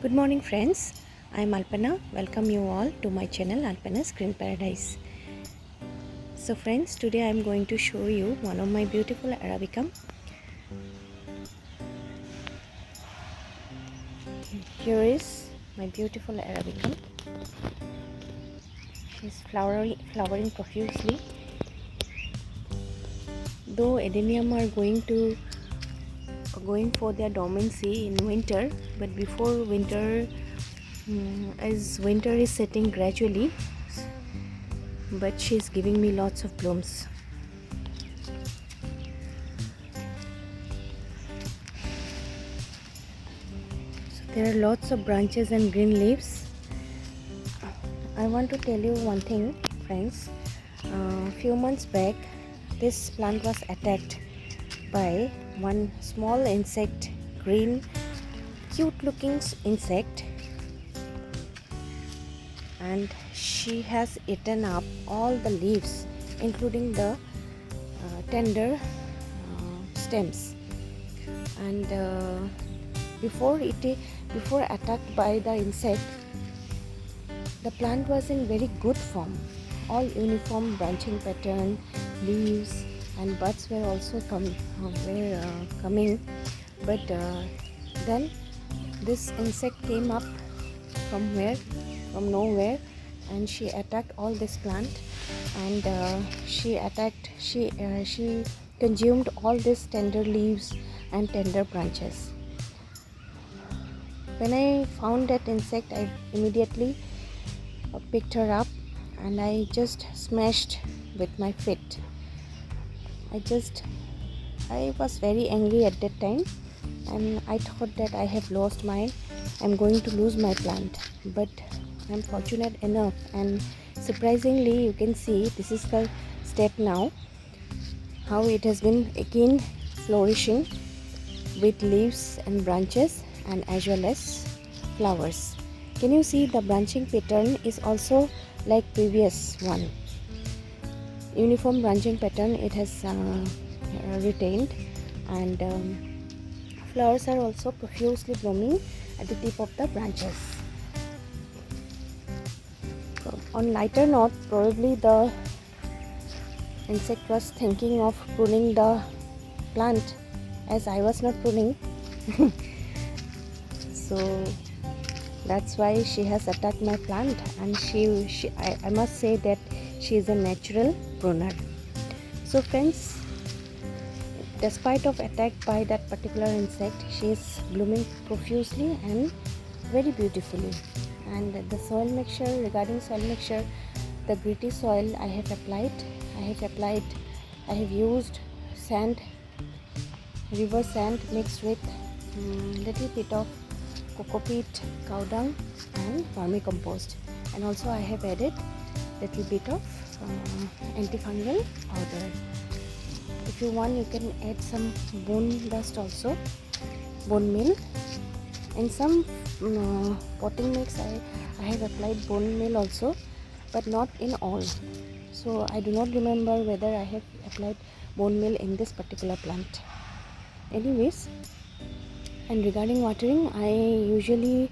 Good morning friends, I am Alpana. Welcome you all to my channel Alpana's Green Paradise. So friends, today I am going to show you one of my beautiful Arabicum. Here is my beautiful Arabicum. She is flowering profusely. Though Adenium are going for their dormancy in winter, but before winter, as winter is setting gradually, but she is giving me lots of blooms. So there are lots of branches and green leaves. I want to tell you one thing, friends. A few months back, this plant was attacked by one small insect, green, cute looking insect, and she has eaten up all the leaves, including the tender stems. And before attacked by the insect, the plant was in very good form. All uniform branching pattern, leaves and buds were also coming, but then this insect came up from nowhere, and she attacked all this plant, and she consumed all these tender leaves and tender branches. When I found that insect, I immediately picked her up and I just smashed with my feet. I was very angry at that time, and I thought that I'm going to lose my plant. But I'm fortunate enough, and surprisingly, you can see this is the step now, how it has been again flourishing with leaves and branches and as well as flowers. Can you see the branching pattern is also like previous one? Uniform branching pattern it has retained, and flowers are also profusely blooming at the tip of the branches. So, on lighter note, probably the insect was thinking of pruning the plant, as I was not pruning. So that's why she has attacked my plant, and I must say that she is a natural pruner. So friends, despite of attack by that particular insect, she is blooming profusely and very beautifully. And the soil mixture, regarding soil mixture, the gritty soil I have used sand, river sand mixed with little bit of cocopeat, cow dung and vermicompost, and also I have added little bit of antifungal powder. If you want, you can add some bone dust also, bone meal. In some potting mix I have applied bone meal also, but not in all. So I do not remember whether I have applied bone meal in this particular plant. Anyways, and regarding watering, I usually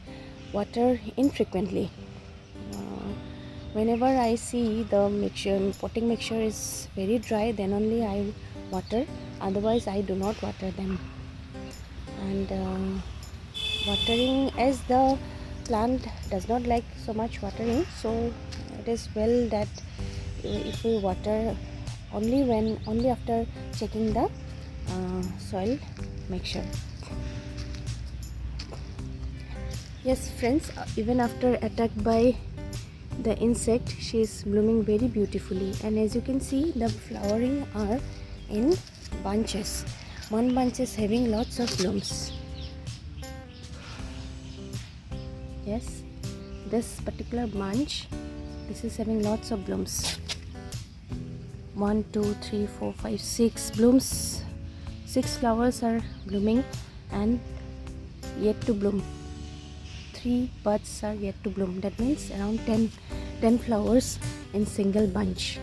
water infrequently. Whenever I see the potting mixture is very dry, then only I water. Otherwise, I do not water them. And watering, as the plant does not like so much watering, so it is well that if we water only after checking the soil mixture. Yes friends, even after attack by the insect, she is blooming very beautifully, and as you can see, the flowering are in bunches. One bunch is having lots of blooms. Yes, this particular bunch, this is having lots of blooms. 1 2 3 4 5 6 blooms. 6 flowers are blooming and yet to bloom. 3 buds are yet to bloom. That means around 10 flowers in single bunch.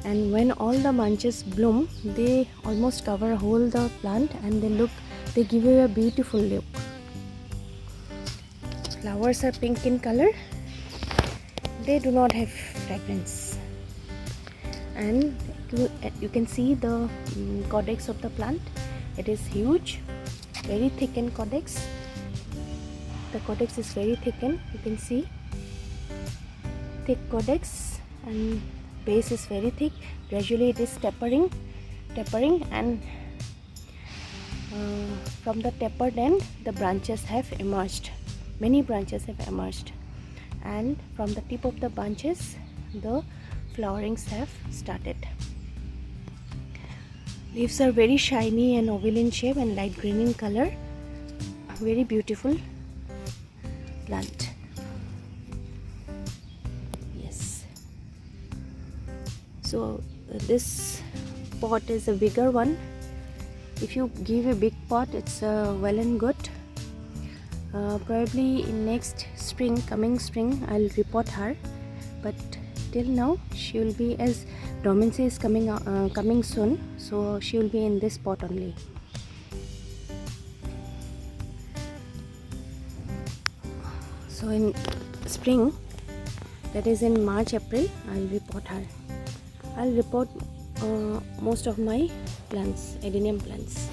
And when all the bunches bloom, they almost cover whole the plant, and they give you a beautiful look. flowers are pink in color. They do not have fragrance. And you can see the codex of the plant. It is huge, very thickened codex. The codex is very thickened. You can see thick codex, and base is very thick. Gradually it is tapering, and from the tapered end the branches have emerged. Many branches have emerged, and from the tip of the branches the flowerings have started. Leaves are very shiny and oval in shape and light green in color. Very beautiful plant. Yes. So this pot is a bigger one. If you give a big pot, it's well and good. Probably in next spring, coming spring, I'll repot her. But till now, she will be, as dormancy is coming soon, so she will be in this pot only. So in spring, that is in March, April, I'll repot her. I'll repot most of my plants, adenium plants.